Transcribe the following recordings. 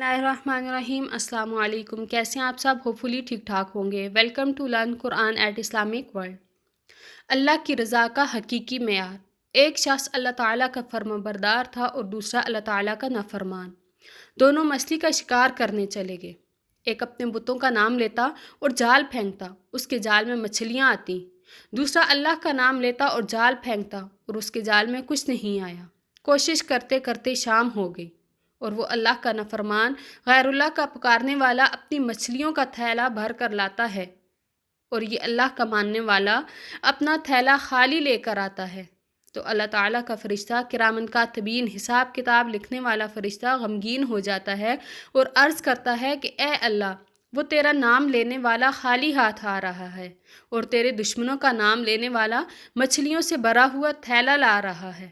बिस्मिल्लाहिर्रहमानिर्रहीम। अस्सलाम वालेकुम। कैसे हैं आप सब? होपफुली ठीक ठाक होंगे। Welcome to learn Quran at Islamic world. Allah की रज़ा का हकीकी मेयार। एक शख्स अल्लाह ताला का फर्माबरदार था और दूसरा अल्लाह ताला का नाफरमान। दोनों मछली का शिकार करने चले गए। एक अपने बुतों का नाम लेता और जाल फेंकता, उसके जाल में मछलियाँ आती। दूसरा अल्लाह का नाम लेता और जाल फेंकता और उसके जाल में कुछ नहीं आया। कोशिश करते करते शाम हो गई और वो अल्लाह का नाफरमान गैरुल्लाह का पुकारने वाला अपनी मछलियों का थैला भर कर लाता है और ये अल्लाह का मानने वाला अपना थैला खाली लेकर आता है। तो अल्लाह ताला का फ़रिश्ता किरामन कातिबीन हिसाब किताब लिखने वाला फ़रिश्ता गमगीन हो जाता है और अर्ज़ करता है कि ए अल्लाह, वो तेरा नाम लेने वाला खाली हाथ आ रहा है और तेरे दुश्मनों का नाम लेने वाला मछलियों से भरा हुआ थैला ला रहा है।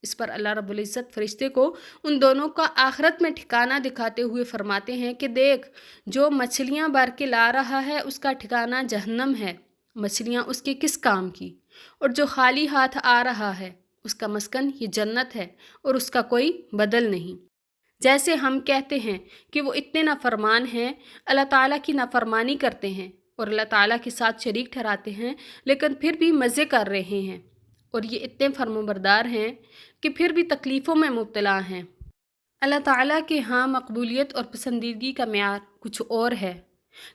इस पर अल्लाह रब्बुल इज़्ज़त फ़रिश्ते को उन दोनों का आखिरत में ठिकाना दिखाते हुए फरमाते हैं कि देख, जो मछलियाँ भर के ला रहा है उसका ठिकाना जहन्नम है, मछलियाँ उसके किस काम की, और जो खाली हाथ आ रहा है उसका मस्कन ये जन्नत है और उसका कोई बदल नहीं। जैसे हम कहते हैं कि वो इतने नाफरमान हैं, अल्लाह ताला की नाफरमानी करते हैं और अल्लाह ताला के साथ शरीक ठहराते हैं, लेकिन फिर भी मज़े कर रहे हैं, और ये इतने फर्माबरदार हैं कि फिर भी तकलीफ़ों में मुब्तला हैं। अल्लाह ताला के यहाँ मकबूलियत और पसंदीदगी का मेयार कुछ और है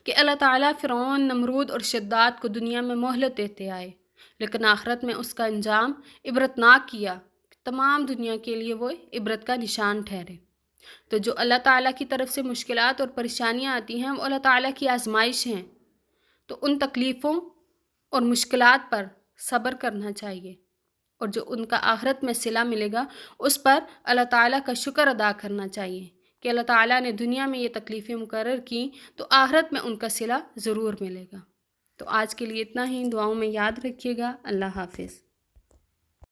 कि अल्लाह ताला फ़िरौन, नमरूद और शद्दाद को दुनिया में मोहलत देते आए, लेकिन आखिरत में उसका अंजाम इबरतनाक किया कि तमाम दुनिया के लिए वो इबरत का निशान ठहरे। तो जो अल्लाह ताला की तरफ से मुश्किलात और परेशानियाँ आती हैं वो अल्लाह ताला की आजमाइश हैं, तो उन तकलीफ़ों और मुश्किलात पर सब्र करना चाहिए और जो उनका आखिरत में सिला मिलेगा उस पर अल्लाह ताला का शुक्र अदा करना चाहिए कि अल्लाह ताला ने दुनिया में ये तकलीफ़ें मुकर्रर की तो आखिरत में उनका सिला ज़रूर मिलेगा। तो आज के लिए इतना ही। दुआओं में याद रखिएगा। अल्लाह हाफ़िज़।